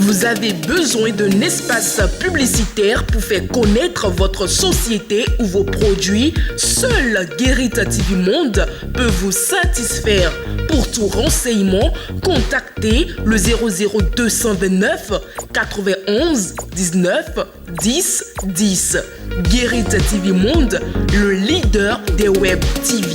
Vous avez besoin d'un espace publicitaire pour faire connaître votre société ou vos produits? Seul Guérit TV Monde peut vous satisfaire. Pour tout renseignement, contactez le 00229 91 19 10 10. Guérit TV Monde, le leader des web TV.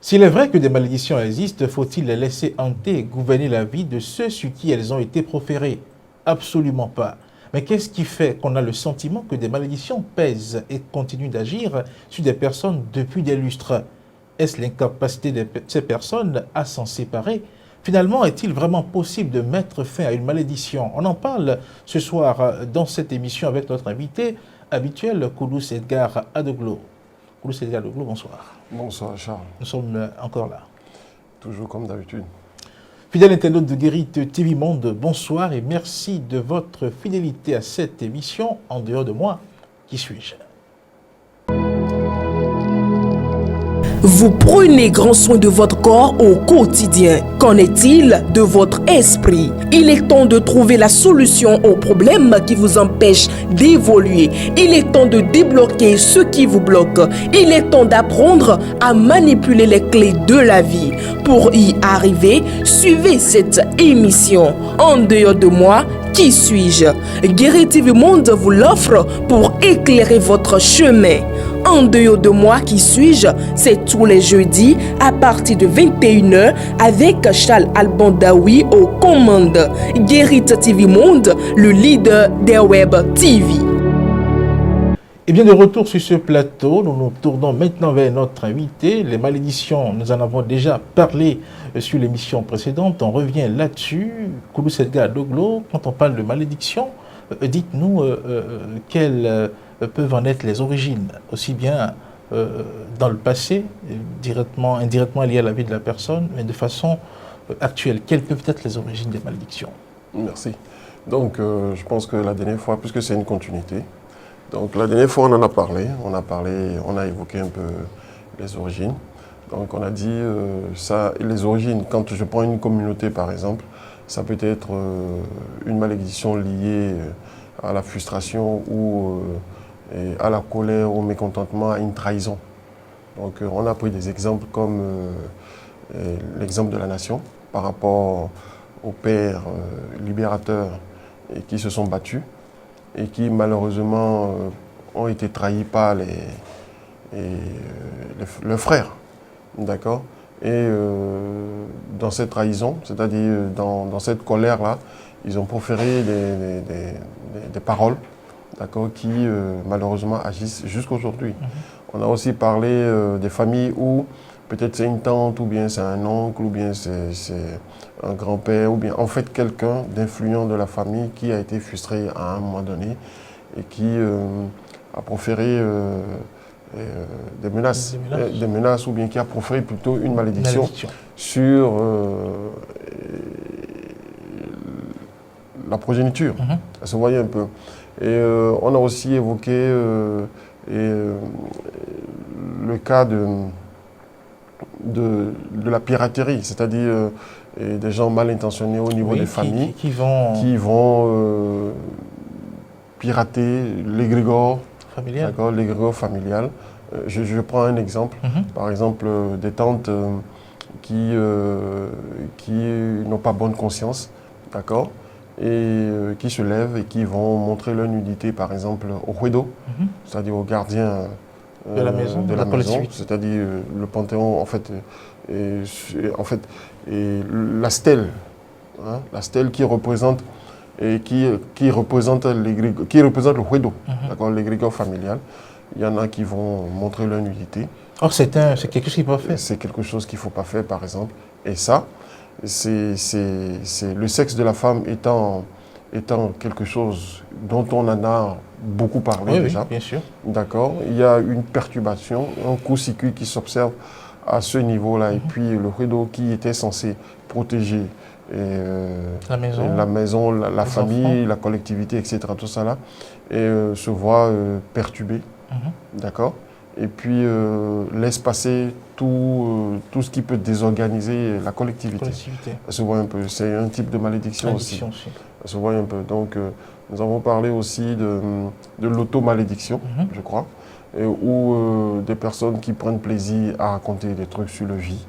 S'il est vrai que des malédictions existent, faut-il les laisser hanter et gouverner la vie de ceux sur qui elles ont été proférées? Absolument pas. Mais qu'est-ce qui fait qu'on a le sentiment que des malédictions pèsent et continuent d'agir sur des personnes depuis des lustres? Est-ce l'incapacité de ces personnes à s'en séparer? Finalement, est-il vraiment possible de mettre fin à une malédiction? On en parle ce soir dans cette émission avec notre invité habituel, Koulouss Edgar Adoglo. Koulouss Edgar Adoglo, bonsoir. Bonsoir Charles. Nous sommes encore là. Toujours comme d'habitude. Fidèle internaute de Guérit TV Monde, bonsoir et merci de votre fidélité à cette émission. En dehors de moi, qui suis-je? Vous prenez grand soin de votre corps au quotidien. Qu'en est-il de votre esprit? Il est temps de trouver la solution aux problèmes qui vous empêchent d'évoluer. Il est temps de débloquer ce qui vous bloque. Il est temps d'apprendre à manipuler les clés de la vie. Pour y arriver, suivez cette émission. En dehors de moi, qui suis-je? Guérit TV Monde vous l'offre pour éclairer votre chemin. En dehors de moi, qui suis-je? C'est tous les jeudis à partir de 21h avec Charles Albandaoui aux commandes. Guérit TV Monde, le leader des web TV. Et bien de retour sur ce plateau, nous nous tournons maintenant vers notre invité. Les malédictions, nous en avons déjà parlé sur l'émission précédente. On revient là-dessus. Koulouss Edgar Adoglo, quand on parle de malédiction, dites-nous quelles peuvent en être les origines, aussi bien dans le passé, directement, indirectement liées à la vie de la personne, mais de façon actuelle. Quelles peuvent être les origines des malédictions? Merci. Donc, je pense que la dernière fois, puisque c'est une continuité, donc la dernière fois on en a parlé, on a évoqué un peu les origines. Donc on a dit ça, les origines, quand je prends une communauté par exemple, ça peut être une malédiction liée à la frustration ou à la colère, au mécontentement, à une trahison. Donc on a pris des exemples comme l'exemple de la nation par rapport aux pères libérateurs qui se sont battus et qui malheureusement ont été trahis par leurs frères. D'accord? Et dans cette trahison, c'est-à-dire dans cette colère-là, ils ont proféré des paroles, d'accord, qui malheureusement agissent jusqu'aujourd'hui. On a aussi parlé des familles où peut-être c'est une tante, ou bien c'est un oncle, ou bien c'est un grand-père, ou bien en fait quelqu'un d'influent de la famille qui a été frustré à un moment donné et qui a proféré des menaces, ou bien qui a proféré plutôt une malédiction sur la progéniture. Ça se voyait un peu. Et on a aussi évoqué le cas de la piraterie, c'est-à-dire des gens mal intentionnés au niveau des familles qui vont pirater l'égrégore familial. Je prends un exemple, par exemple des tantes qui n'ont pas bonne conscience, d'accord, et qui se lèvent et qui vont montrer leur nudité, par exemple, au Huedo, c'est-à-dire au gardien de la maison, c'est-à-dire le panthéon, en fait, la stèle, hein, la stèle qui représente qui représente le Huedo, d'accord, l'égrégore familial. Il y en a qui vont montrer leur nudité. Or, c'est quelque chose qu'il ne faut pas faire. C'est quelque chose qu'il ne faut pas faire, par exemple. Et ça, c'est le sexe de la femme étant quelque chose dont on en a beaucoup parlé déjà. Oui, bien sûr. D'accord. Il y a une perturbation, un court-circuit qui s'observe à ce niveau-là. Et puis le rideau qui était censé protéger la maison, la famille, enfants. la collectivité, etc. Tout ça là, et se voit perturbé, d'accord? Et puis laisse passer tout ce qui peut désorganiser la collectivité. Elle se voit un peu. C'est un type de malédiction aussi. Elle se voit un peu. Donc nous avons parlé aussi de l'auto-malédiction, je crois, où des personnes qui prennent plaisir à raconter des trucs sur le vie,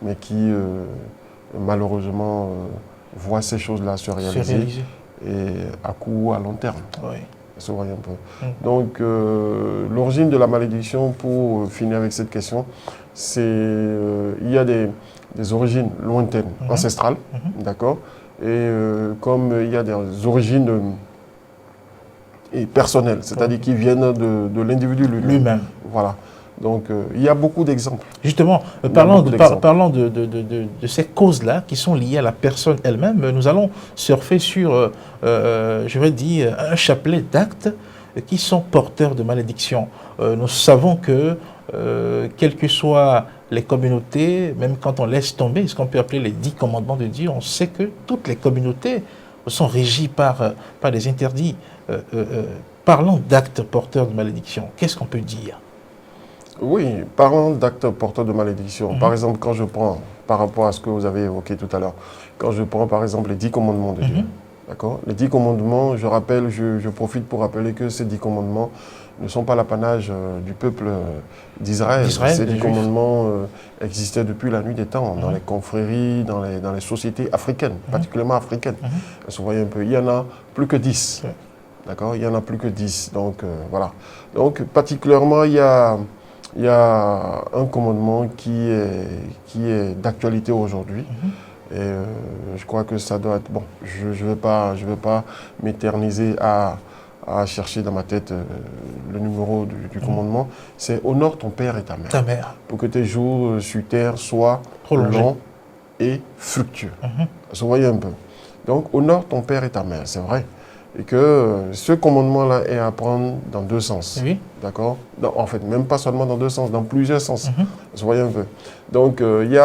mais qui malheureusement voient ces choses-là se réaliser et à court ou à long terme. Oui. Ça se voit un peu. Donc, l'origine de la malédiction, pour finir avec cette question, c'est il y a des origines lointaines, ancestrales, d'accord? Et comme il y a des origines personnelles, c'est-à-dire qui viennent de l'individu lui-même. Voilà. Donc, il y a beaucoup d'exemples. Justement, parlons de ces causes-là qui sont liées à la personne elle-même. Nous allons surfer sur, je vais dire, un chapelet d'actes qui sont porteurs de malédiction. Nous savons que, quelles que soient les communautés, même quand on laisse tomber ce qu'on peut appeler les 10 commandements de Dieu, on sait que toutes les communautés sont régies par des interdits. Parlons d'actes porteurs de malédiction. Qu'est-ce qu'on peut dire? Oui, parlant d'actes porteurs de malédiction, par exemple, quand je prends, par rapport à ce que vous avez évoqué tout à l'heure, quand je prends par exemple les 10 commandements de Dieu, d'accord? Les 10 commandements, je rappelle, je profite pour rappeler que ces 10 commandements ne sont pas l'apanage du peuple d'Israël. Ces 10 commandements existaient depuis la nuit des temps, dans les confréries, dans les sociétés africaines, particulièrement africaines. Vous voyez un peu, il y en a plus que 10, d'accord? Il y en a plus que 10, donc voilà. Donc particulièrement, il y a un commandement qui est d'actualité aujourd'hui. Et je crois que ça doit être... Bon, je vais pas m'éterniser à chercher dans ma tête le numéro du commandement. C'est « Honore ton père et ta mère. Pour que tes jours sur terre soient longs et fructueux. Vous voyez un peu. Donc, honore ton père et ta mère, c'est vrai. Et que ce commandement-là est à prendre dans deux sens. Oui. D'accord? En fait, même pas seulement dans deux sens, dans plusieurs sens. Vous voyez un peu. Donc, il y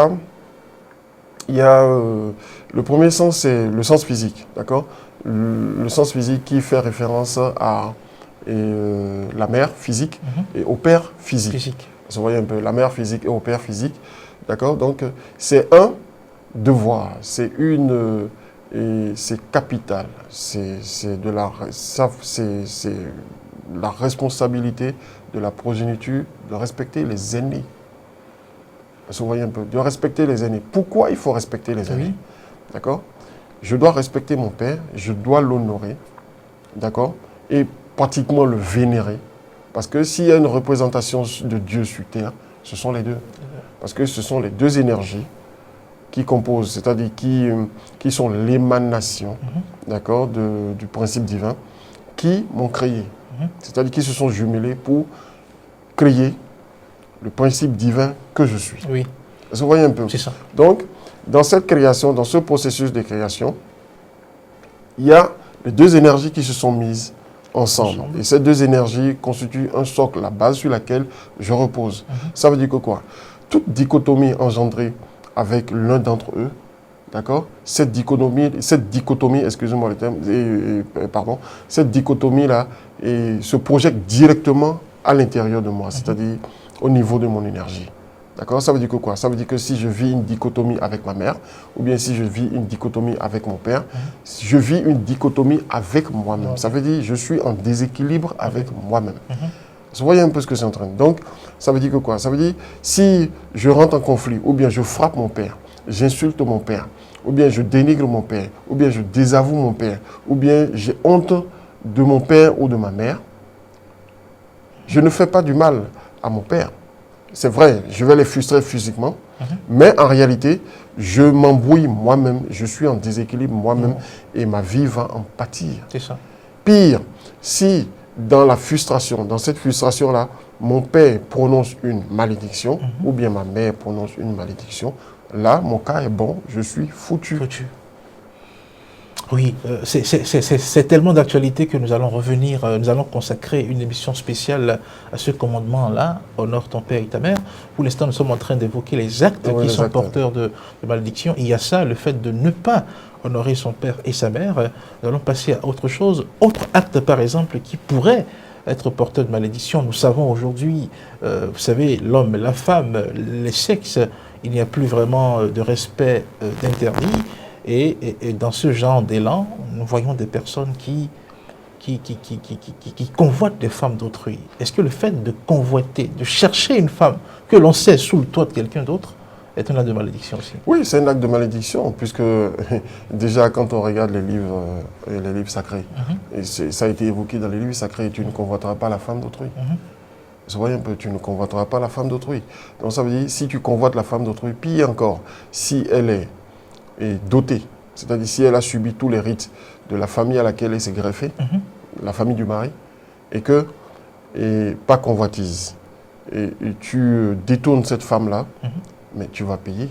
a le premier sens, c'est le sens physique. D'accord? Le sens physique qui fait référence à la mère physique et au père physique. Vous voyez un peu, la mère physique et au père physique. D'accord? Donc, c'est un devoir, c'est une... Et c'est capital, c'est la responsabilité de la progéniture de respecter les aînés. Vous voyez un peu, de respecter les aînés. Pourquoi il faut respecter les aînés? D'accord? Je dois respecter mon père, je dois l'honorer, d'accord? Et pratiquement le vénérer. Parce que s'il y a une représentation de Dieu sur terre, ce sont les deux. Parce que ce sont les deux énergies qui composent, c'est-à-dire qui sont l'émanation, d'accord, du principe divin, qui m'ont créé. C'est-à-dire qui se sont jumelés pour créer le principe divin que je suis. Oui. Vous voyez un peu? C'est ça. Donc, dans cette création, dans ce processus de création, il y a les deux énergies qui se sont mises ensemble. Et ces deux énergies constituent un socle, la base sur laquelle je repose. Ça veut dire que quoi? Toute dichotomie engendrée avec l'un d'entre eux, d'accord? Cette dichotomie, excusez-moi le terme, pardon, cette dichotomie-là se projette directement à l'intérieur de moi, c'est-à-dire au niveau de mon énergie. D'accord? Ça veut dire que quoi? Ça veut dire que si je vis une dichotomie avec ma mère, ou bien si je vis une dichotomie avec mon père, je vis une dichotomie avec moi-même. Ça veut dire que je suis en déséquilibre avec moi-même. Vous voyez un peu ce que c'est en train de... Donc, ça veut dire que quoi? Ça veut dire, si je rentre en conflit, ou bien je frappe mon père, j'insulte mon père, ou bien je dénigre mon père, ou bien je désavoue mon père, ou bien j'ai honte de mon père ou de ma mère, je ne fais pas du mal à mon père. C'est vrai, je vais les frustrer physiquement, mais en réalité, je m'embrouille moi-même, je suis en déséquilibre moi-même, et ma vie va en pâtir. C'est ça. Pire, si... dans la frustration, dans cette frustration-là, mon père prononce une malédiction, ou bien ma mère prononce une malédiction, là, mon cas est bon, je suis foutu. Oui, c'est tellement d'actualité que nous allons revenir, nous allons consacrer une émission spéciale à ce commandement-là, honore ton père et ta mère. pour l'instant, nous sommes en train d'évoquer les actes qui sont porteurs de malédiction. Il y a ça, le fait de ne pas honorer son père et sa mère. Nous allons passer à autre chose. Autre acte, par exemple, qui pourrait être porteur de malédiction. Nous savons aujourd'hui, vous savez, l'homme, la femme, les sexes, il n'y a plus vraiment de respect d'interdit. Et dans ce genre d'élan, nous voyons des personnes qui convoitent des femmes d'autrui. Est-ce que le fait de convoiter, de chercher une femme que l'on sait sous le toit de quelqu'un d'autre, est un acte de malédiction aussi? Oui, c'est un acte de malédiction, puisque déjà quand on regarde les livres sacrés, et ça a été évoqué dans les livres sacrés, tu ne convoiteras pas la femme d'autrui. Vous voyez un peu, tu ne convoiteras pas la femme d'autrui. Donc ça veut dire, si tu convoites la femme d'autrui, pire encore, si elle est dotée, c'est-à-dire si elle a subi tous les rites de la famille à laquelle elle s'est greffée, la famille du mari, et pas convoitise, et tu détournes cette femme-là, mais tu vas payer.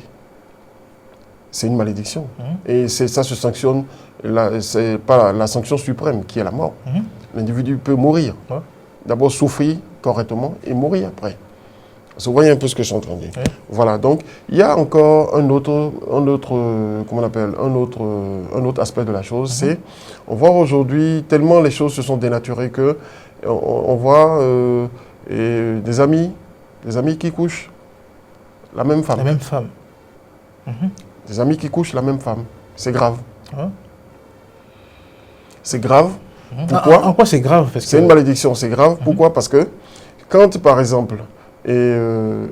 C'est une malédiction. Et ça se sanctionne, c'est pas la sanction suprême qui est la mort. L'individu peut mourir. D'abord souffrir correctement et mourir après. Vous voyez un peu ce que je suis en train de dire. Voilà, donc il y a encore un autre aspect de la chose, c'est, on voit aujourd'hui, tellement les choses se sont dénaturées que on voit des amis qui couchent la même femme. La même femme. Des amis qui couchent la même femme. C'est grave. C'est grave. Pourquoi? En quoi c'est grave? C'est une malédiction, c'est grave. Pourquoi? Parce que quand, par exemple, l'un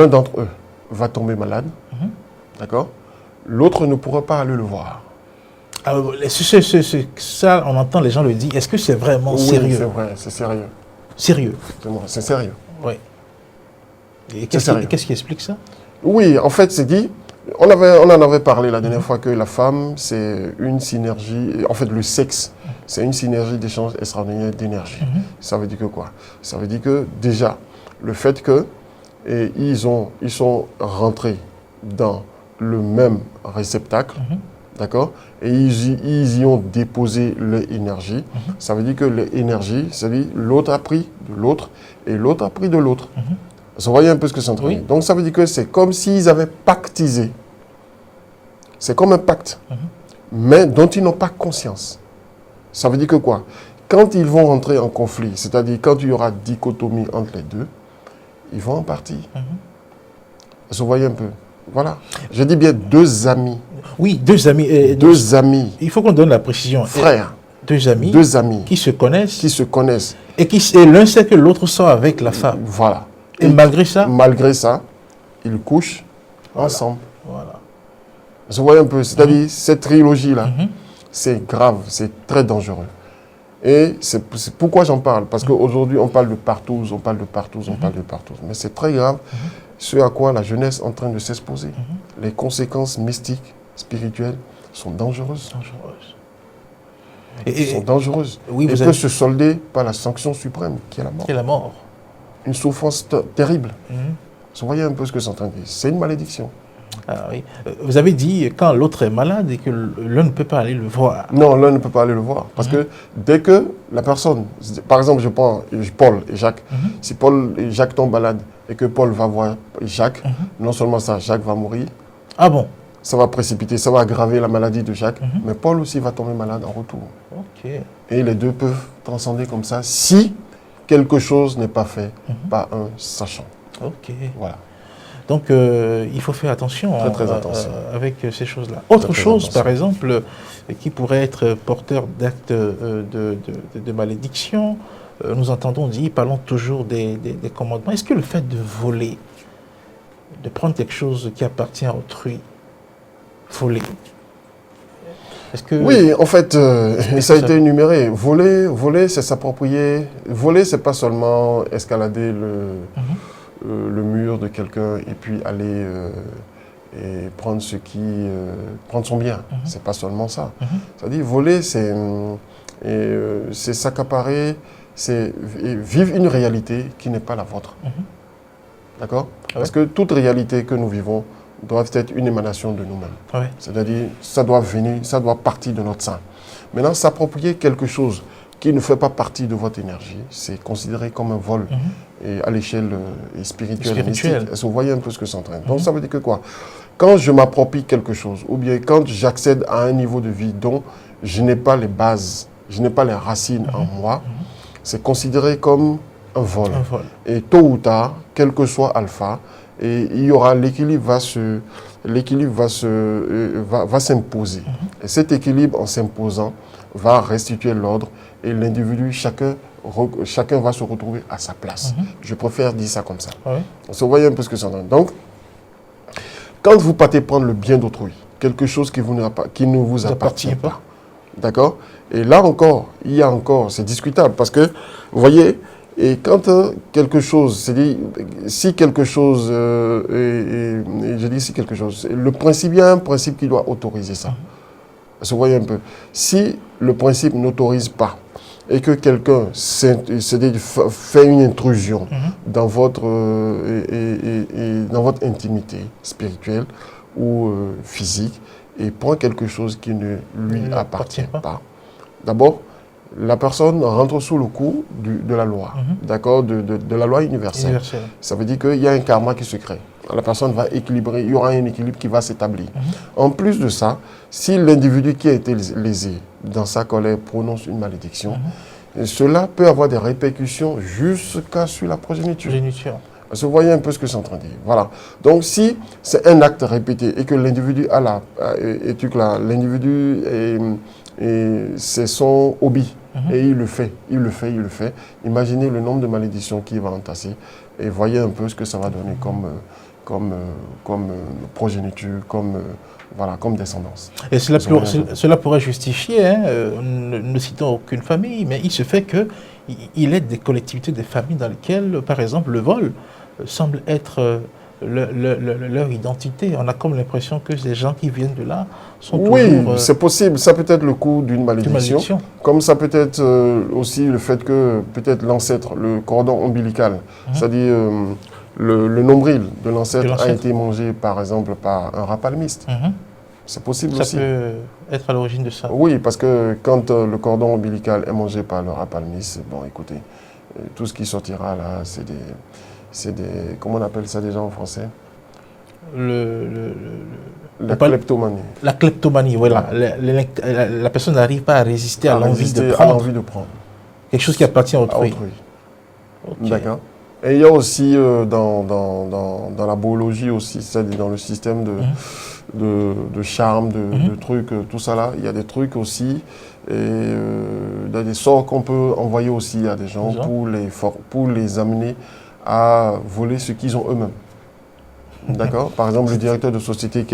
d'entre eux va tomber malade, d'accord, l'autre ne pourra pas aller le voir. Alors, ça, on entend les gens le dire. Est-ce que c'est vraiment sérieux? C'est vrai, c'est sérieux. Sérieux? C'est sérieux. Oui. Et qu'est-ce qui explique ça? Oui, en fait, c'est dit, on en avait parlé la dernière fois que la femme, c'est une synergie, en fait, le sexe, c'est une synergie d'échange extraordinaire d'énergie. Ça veut dire que quoi? Ça veut dire que, déjà, le fait qu'ils sont rentrés dans le même réceptacle, d'accord, et ils y ont déposé leur énergie, ça veut dire que l'énergie, c'est-à-dire l'autre a pris de l'autre, et l'autre a pris de l'autre. Vous voyez un peu ce que c'est en train de dire. Donc ça veut dire que c'est comme s'ils avaient pactisé. C'est comme un pacte, mais dont ils n'ont pas conscience. Ça veut dire que quoi? Quand ils vont rentrer en conflit, c'est-à-dire quand il y aura dichotomie entre les deux, ils vont en partie. Vous voyez un peu. Voilà. Je dis bien deux amis. Oui, deux amis. Deux amis. Il faut qu'on donne la précision. Frères. Deux amis. Deux amis. Qui se connaissent. Qui se connaissent. Et l'un sait que l'autre sort avec la femme. Voilà. Et malgré ça? Malgré ça, ils couchent ensemble. Voilà. Vous voyez un peu. C'est-à-dire, cette trilogie-là, c'est grave, c'est très dangereux. Et c'est pourquoi j'en parle. Parce qu'aujourd'hui, on parle de partout, on parle de partout, on parle de partout. Mais c'est très grave ce à quoi la jeunesse est en train de s'exposer. Les conséquences mystiques, spirituelles, sont dangereuses. Elles sont dangereuses. Oui, et peuvent se solder par la sanction suprême, qui est la mort. Qui est la mort. Une souffrance terrible. Vous voyez un peu ce que c'est en train de dire. C'est une malédiction. Ah, oui. Vous avez dit quand l'autre est malade et que l'un ne peut pas aller le voir. Non, l'un ne peut pas aller le voir. Parce que dès que la personne, par exemple, je prends Paul et Jacques, si Paul et Jacques tombent malades et que Paul va voir Jacques, non seulement ça, Jacques va mourir. Ah bon? Ça va précipiter, ça va aggraver la maladie de Jacques, mais Paul aussi va tomber malade en retour. Et les deux peuvent transcender comme ça si quelque chose n'est pas fait par un sachant. Voilà. Donc, il faut faire attention, très attention. Avec ces choses-là. Autre chose, par exemple, qui pourrait être porteur d'actes de malédiction, nous entendons dire, parlons toujours des commandements. Est-ce que le fait de voler, de prendre quelque chose qui appartient à autrui, voler, est-ce que... Oui, en fait, ça a été énuméré. Voler, c'est s'approprier. Voler, c'est pas seulement escalader le mur de quelqu'un et puis aller et prendre prendre son bien. C'est pas seulement ça. C'est-à-dire voler, c'est s'accaparer, c'est vivre une réalité qui n'est pas la vôtre. D'accord? Parce que toute réalité que nous vivons doit être une émanation de nous-mêmes. C'est-à-dire, ça doit venir, ça doit partir de notre sein. Maintenant, s'approprier quelque chose qui ne fait pas partie de votre énergie, c'est considéré comme un vol et à l'échelle spirituelle, mystique. Est-ce que vous voyez un peu ce que c'est en train? Donc ça veut dire que quoi? Quand je m'approprie quelque chose, ou bien quand j'accède à un niveau de vie dont je n'ai pas les bases, je n'ai pas les racines en moi, c'est considéré comme un vol. Et tôt ou tard, quel que soit alpha, et il y aura l'équilibre va s'imposer. Et cet équilibre, en s'imposant, va restituer l'ordre et l'individu, chacun va se retrouver à sa place. Je préfère dire ça comme ça. Vous voyez un peu ce que c'est. Donc, quand vous partez prendre le bien d'autrui, quelque chose qui ne vous appartient pas, d'accord? Et là encore, c'est discutable parce que, vous voyez, et quand quelque chose, c'est-à-dire, si quelque chose, je dis si quelque chose, il y a un principe qui doit autoriser ça. Vous voyez un peu. Si le principe n'autorise pas et que quelqu'un fait une intrusion dans votre intimité spirituelle ou physique et prend quelque chose qui ne lui appartient pas, d'abord, la personne rentre sous le coup de la loi, d'accord, de la loi universelle. Ça veut dire qu'il y a un karma qui se crée. La personne va équilibrer, il y aura un équilibre qui va s'établir. En plus de ça, si l'individu qui a été lésé dans sa colère prononce une malédiction, cela peut avoir des répercussions jusqu'à sur la progéniture. Vous voyez un peu ce que c'est en train de dire. Voilà. Donc, si c'est un acte répété et que l'individu c'est son hobby et il le fait, imaginez le nombre de malédictions qu'il va entasser et voyez un peu ce que ça va donner comme progéniture, comme descendance. Et cela pourrait justifier, ne citons aucune famille, mais il se fait qu'il aide des collectivités, des familles dans lesquelles, par exemple, le vol semble être leur identité. On a comme l'impression que ces gens qui viennent de là sont toujours... Oui, c'est possible. Ça peut être le coup d'une malédiction. Comme ça peut être aussi le fait que peut-être l'ancêtre, le cordon ombilical, c'est-à-dire le nombril de l'ancêtre a été mangé par exemple par un rapalmiste. C'est possible aussi. Ça peut être à l'origine de ça. Oui, parce que quand le cordon ombilical est mangé par le rapalmiste, bon écoutez, tout ce qui sortira là, c'est des... Comment on appelle ça déjà en français? La kleptomanie. La kleptomanie, voilà. La personne n'arrive pas à résister à l'envie de prendre. Quelque chose qui appartient à autrui. Okay. D'accord. Et il y a aussi dans la biologie aussi, c'est-à-dire dans le système de charme, de trucs, tout ça là, il y a des trucs aussi, et il y a des sorts qu'on peut envoyer aussi à des gens pour les amener à voler ce qu'ils ont eux-mêmes. D'accord? Par exemple, le directeur de société qui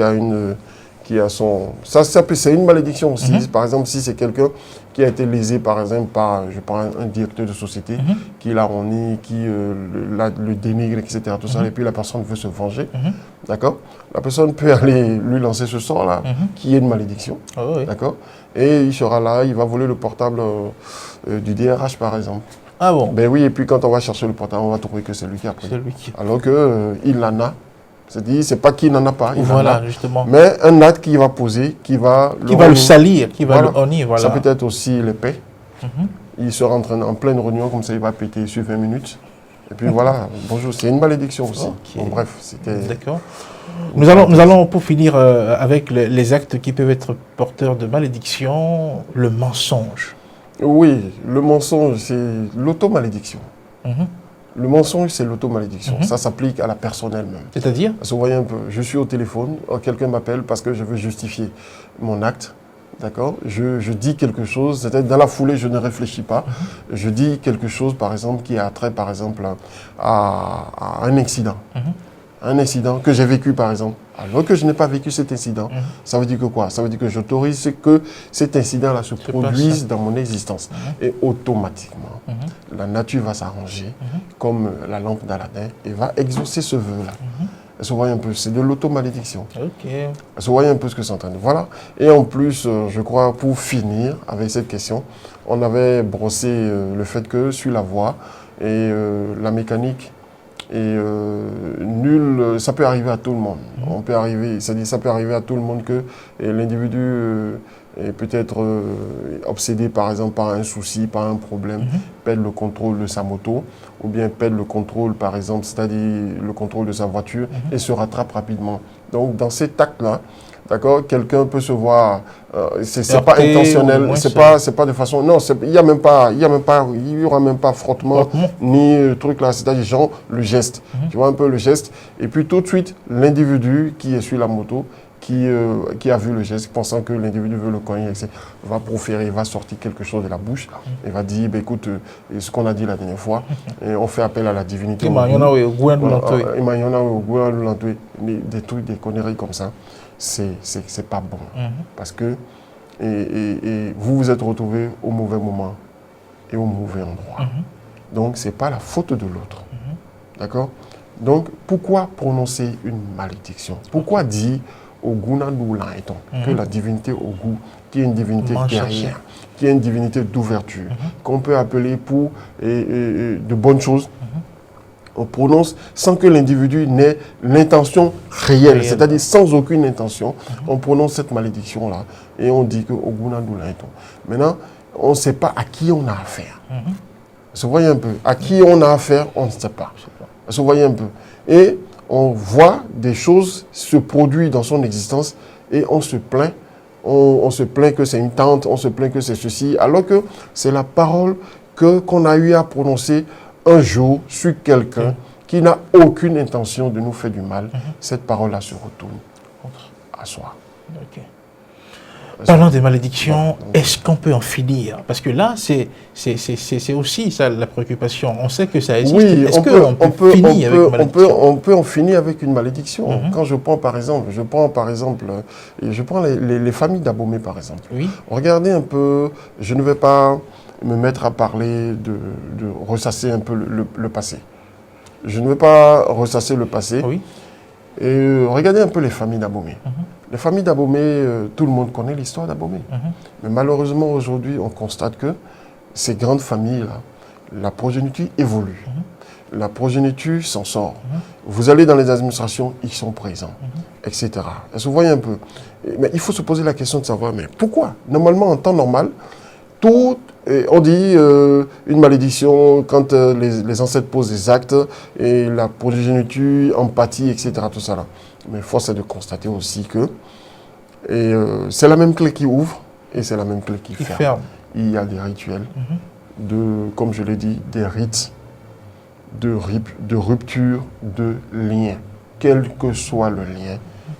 a son... Ça c'est une malédiction aussi. Par exemple, si c'est quelqu'un qui a été lésé, par exemple, par, je prends un directeur de société, qui l'a renié, qui le dénigre, etc. Tout ça, et puis la personne veut se venger. D'accord? La personne peut aller lui lancer ce sort-là, qui est une malédiction. D'accord? Et il sera là, il va voler le portable du DRH, par exemple. Ah bon? Ben oui, et puis quand on va chercher le portable, on va trouver que c'est lui qui a pris. Alors qu'il en a. C'est-à-dire, c'est pas qu'il n'en a pas. Voilà, justement. Mais un acte qui va poser, qui va le salir, qui va le honnir. Voilà. Ça peut être aussi l'épée. Il sera en pleine réunion, comme ça, il va péter sur 20 minutes. Et puis voilà, bonjour, c'est une malédiction aussi. Bon, bref, c'était... D'accord. Nous allons pour finir avec les actes qui peuvent être porteurs de malédiction, le mensonge. Oui, le mensonge, c'est l'auto-malédiction. Le mensonge, c'est l'auto-malédiction. Ça s'applique à la personne elle-même. C'est-à-dire? Vous voyez un peu, je suis au téléphone, quelqu'un m'appelle parce que je veux justifier mon acte. D'accord? Je dis quelque chose, c'est-à-dire dans la foulée, je ne réfléchis pas. Je dis quelque chose, par exemple, qui a trait, par exemple, à un incident. Un incident que j'ai vécu, par exemple. Alors que je n'ai pas vécu cet incident, ça veut dire que quoi? Ça veut dire que j'autorise que cet incident-là se produise dans mon existence. Et automatiquement, la nature va s'arranger comme la lampe d'Aladin et va exaucer ce vœu-là. Vous voyez un peu, c'est de l'auto-malédiction. Vous voyez un peu ce que c'est en train de... Voilà. Et en plus, je crois, pour finir avec cette question, on avait brossé le fait que sur la voie et la mécanique Et nul, ça peut arriver à tout le monde. On peut arriver, c'est-à-dire ça peut arriver à tout le monde que l'individu est peut-être obsédé par exemple par un souci, par un problème, perd le contrôle de sa moto, ou bien perd le contrôle par exemple, c'est-à-dire le contrôle de sa voiture et se rattrape rapidement. Donc dans cet acte-là, d'accord, quelqu'un peut se voir, c'est pas intentionnel, c'est pas de façon, non, il y aura même pas frottement, ni truc là, c'est-à-dire genre le geste, tu vois un peu le geste, et puis tout de suite l'individu qui est sur la moto, qui a vu le geste, pensant que l'individu veut le cogner, va proférer, va sortir quelque chose de la bouche, et va dire, bah, écoute, ce qu'on a dit la dernière fois, et on fait appel à la divinité. Des trucs, des conneries comme ça, c'est pas bon. Parce que et vous vous êtes retrouvés au mauvais moment et au mauvais endroit. Donc, ce n'est pas la faute de l'autre. D'accord? Donc, pourquoi prononcer une malédiction? Pourquoi dire Oguna Noulaiton, que la divinité Ogu, qui est une divinité guerrière, qui est une divinité d'ouverture, qu'on peut appeler pour de bonnes choses, on prononce sans que l'individu n'ait l'intention réelle, c'est-à-dire sans aucune intention, on prononce cette malédiction-là et on dit que Oguna Noulaiton. Maintenant, on ne sait pas à qui on a affaire. Vous voyez un peu, à qui on a affaire, on ne sait pas. Vous voyez un peu. Et on voit des choses se produire dans son existence et on se plaint. On se plaint que c'est une tante, on se plaint que c'est ceci, alors que c'est la parole qu'on a eu à prononcer un jour sur quelqu'un qui n'a aucune intention de nous faire du mal. Cette parole-là se retourne à soi. Parlant des malédictions, est-ce qu'on peut en finir? Parce que là, c'est aussi ça la préoccupation. On sait que ça existe. Oui, est-ce qu'on peut finir avec une malédiction? on peut en finir avec une malédiction. Quand je prends par exemple, les familles d'Abomey par exemple. Regardez un peu, je ne vais pas me mettre à parler de ressasser un peu le passé. Je ne vais pas ressasser le passé. Et regardez un peu les familles d'Abomey. Les familles d'Abomey, tout le monde connaît l'histoire d'Abomey. Mais malheureusement, aujourd'hui, on constate que ces grandes familles-là, la progéniture évolue. La progéniture s'en sort. Vous allez dans les administrations, ils sont présents, etc. Est-ce que vous voyez un peu? Mais il faut se poser la question de savoir, mais pourquoi? Normalement, en temps normal, on dit une malédiction quand les ancêtres posent des actes et la progéniture, empathie, etc. Tout ça là. Mais force est de constater aussi que c'est la même clé qui ouvre et c'est la même clé qui ferme. Il y a des rituels, comme je l'ai dit, des rites de rupture de lien. Quel que soit le lien,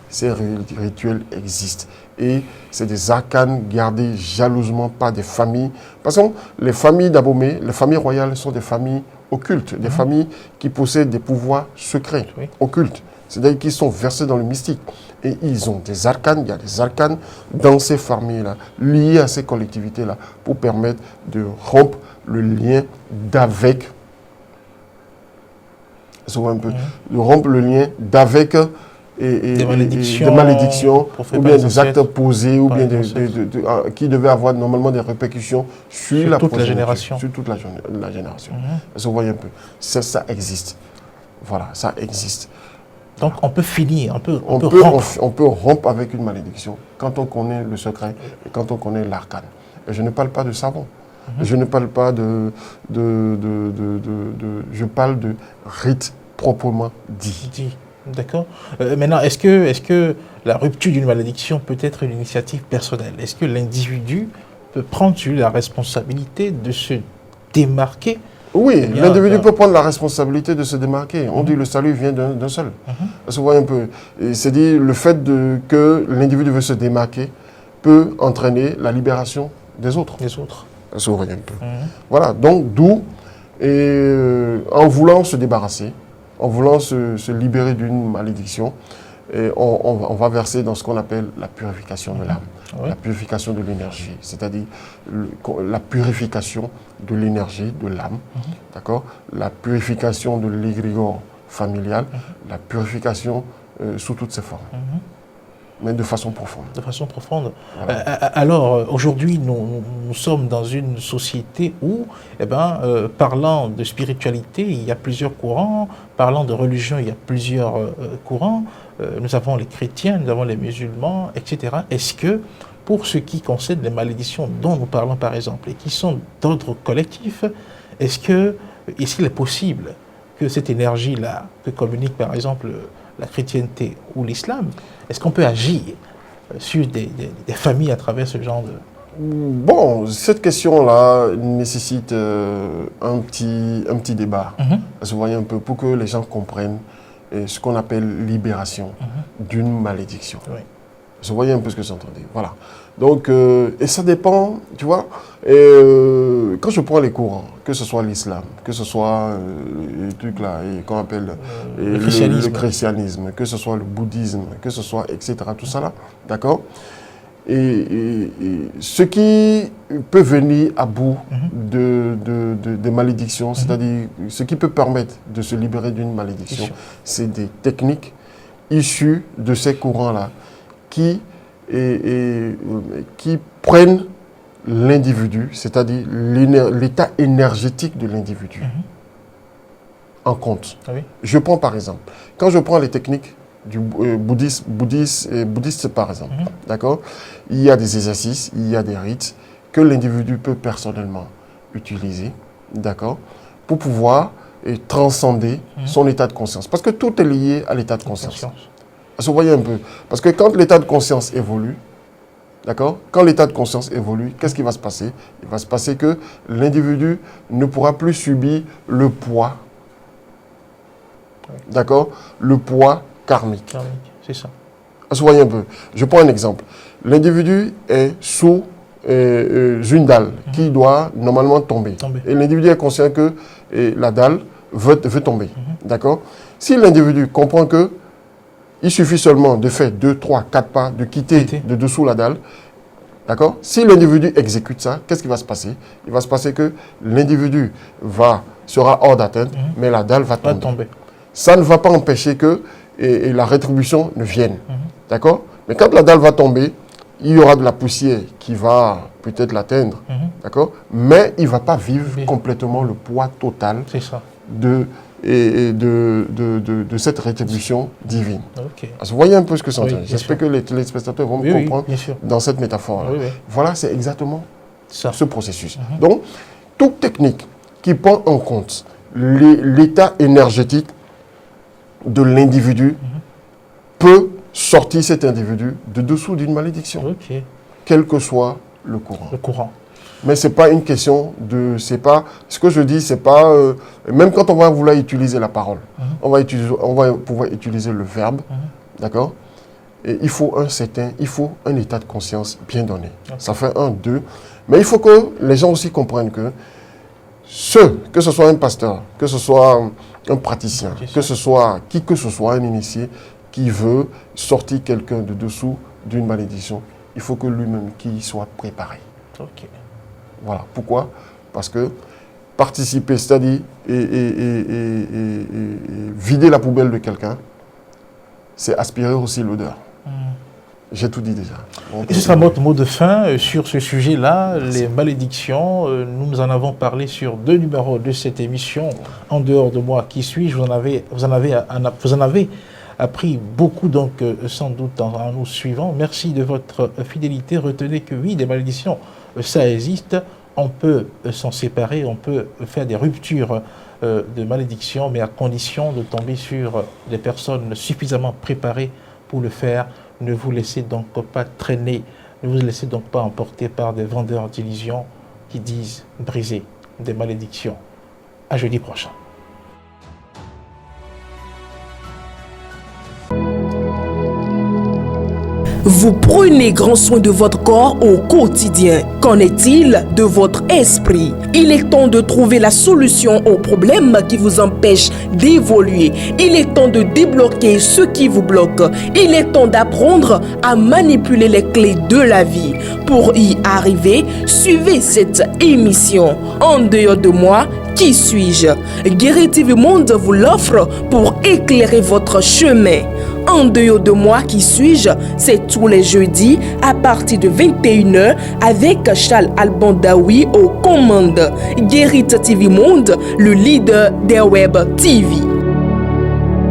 ces rituels existent. Et c'est des arcanes gardés jalousement par des familles. Parce que les familles d'Abomey, les familles royales sont des familles occultes, des familles qui possèdent des pouvoirs secrets, occultes. C'est-à-dire qu'ils sont versés dans le mystique. Et ils ont des arcanes, il y a des arcanes dans ces familles-là, liées à ces collectivités-là, pour permettre de rompre le lien d'avec. De rompre le lien d'avec des malédictions ou bien des actes posés, ou bien qui devaient avoir normalement des répercussions sur toute la génération. Sur toute la génération. Vous voyez un peu. Ça existe. Voilà, ça existe. Donc on peut finir, on peut rompre avec une malédiction quand on connaît le secret et quand on connaît l'arcane. Et je ne parle pas de savon. Je ne parle pas je parle de rite proprement dit. D'accord. Maintenant, est-ce que la rupture d'une malédiction peut être une initiative personnelle? Est-ce que l'individu peut prendre la responsabilité de se démarquer? Oui, l'individu peut prendre la responsabilité de se démarquer. On dit le salut vient d'un seul. Vous voyez un peu. C'est-à-dire le fait que l'individu veut se démarquer peut entraîner la libération des autres. Vous voyez un peu. Voilà, donc d'où, en voulant se débarrasser, en voulant se libérer d'une malédiction, on va verser dans ce qu'on appelle la purification de l'âme, la purification de l'énergie, c'est-à-dire la purification de l'énergie de l'âme, d'accord, la purification de l'égrégore familial, la purification sous toutes ses formes. mais de façon profonde. De façon profonde. Voilà. Alors, aujourd'hui, nous sommes dans une société où, parlant de spiritualité, il y a plusieurs courants. Parlant de religion, il y a plusieurs courants. Nous avons les chrétiens, nous avons les musulmans, etc. Est-ce que, pour ce qui concerne les malédictions dont nous parlons, par exemple, et qui sont d'ordre collectif, est-ce qu'il est possible que cette énergie-là, que communique, par exemple, la chrétienté ou l'islam, est-ce qu'on peut agir sur des familles à travers ce genre de... Bon, cette question-là nécessite un petit débat. Vous voyez un peu, pour que les gens comprennent ce qu'on appelle libération d'une malédiction. Oui. Vous voyez un peu ce que j'entendais. Voilà. Donc, et ça dépend, tu vois. Quand je prends les courants, que ce soit l'islam, que ce soit les trucs là, qu'on appelle le christianisme, que ce soit le bouddhisme, que ce soit, etc., tout ça là, d'accord. Et ce qui peut venir à bout des malédictions, c'est-à-dire ce qui peut permettre de se libérer d'une malédiction, c'est des techniques issues de ces courants-là qui prennent l'individu, c'est-à-dire l'état énergétique de l'individu en compte. Ah oui. Je prends par exemple, quand je prends les techniques du bouddhiste par exemple, d'accord, il y a des exercices, il y a des rites que l'individu peut personnellement utiliser, d'accord, pour pouvoir transcender son état de conscience. Parce que tout est lié à l'état de conscience. Vous voyez un peu. Parce que quand l'état de conscience évolue, d'accord, quand l'état de conscience évolue, qu'est-ce qui va se passer? Il va se passer que l'individu ne pourra plus subir le poids, d'accord, le poids karmique. C'est ça. Vous voyez un peu. Je prends un exemple. L'individu est sous une dalle qui doit normalement tomber. Et l'individu est conscient que la dalle veut tomber. D'accord? Si l'individu comprend que il suffit seulement de faire 2, 3, 4 pas, de quitter de dessous la dalle. D'accord? Si l'individu exécute ça, qu'est-ce qui va se passer? Il va se passer que l'individu sera hors d'atteinte, mais la dalle va tomber. Ça ne va pas empêcher que la rétribution ne vienne. D'accord? Mais quand la dalle va tomber, il y aura de la poussière qui va peut-être l'atteindre. D'accord? Mais il ne va pas vivre complètement le poids total de cette rétribution divine. Vous voyez un peu ce que c'est. J'espère que les téléspectateurs vont me comprendre dans cette métaphore. Voilà, c'est exactement ce processus. Donc, toute technique qui prend en compte l'état énergétique de l'individu peut sortir cet individu de dessous d'une malédiction, quel que soit le courant. Mais ce n'est pas une question de... Ce que je dis, c'est pas... même quand on va vouloir utiliser la parole, on va pouvoir utiliser le verbe, d'accord? Et il faut un état de conscience bien donné. Ça fait 1, 2. Mais il faut que les gens aussi comprennent que que ce soit un pasteur, que ce soit un praticien, que ce soit qui que ce soit, un initié, qui veut sortir quelqu'un de dessous d'une malédiction, il faut que lui-même qu'il soit préparé. Voilà. Pourquoi? Parce que participer, c'est-à-dire vider la poubelle de quelqu'un, c'est aspirer aussi l'odeur. J'ai tout dit déjà. Et ce sera notre mot de fin sur ce sujet-là, les malédictions. Nous en avons parlé sur 2 numéros de cette émission. En dehors de moi, qui suis-je? Vous en avez appris beaucoup, donc sans doute en nous suivant. Merci de votre fidélité. Retenez que oui, des malédictions, ça existe. On peut s'en séparer, on peut faire des ruptures de malédictions, mais à condition de tomber sur des personnes suffisamment préparées pour le faire. Ne vous laissez donc pas traîner, ne vous laissez donc pas emporter par des vendeurs d'illusions qui disent briser des malédictions. À jeudi prochain. Vous prenez grand soin de votre corps au quotidien. Qu'en est-il de votre esprit? Il est temps de trouver la solution aux problèmes qui vous empêchent d'évoluer. Il est temps de débloquer ce qui vous bloque. Il est temps d'apprendre à manipuler les clés de la vie. Pour y arriver, suivez cette émission. En dehors de moi, Qui suis-je? Guéri TV Monde vous l'offre pour éclairer votre chemin. En dehors de moi, qui suis-je? C'est tous les jeudis à partir de 21h avec Charles Albandaoui aux commandes. Guéri TV Monde, le leader des web TV.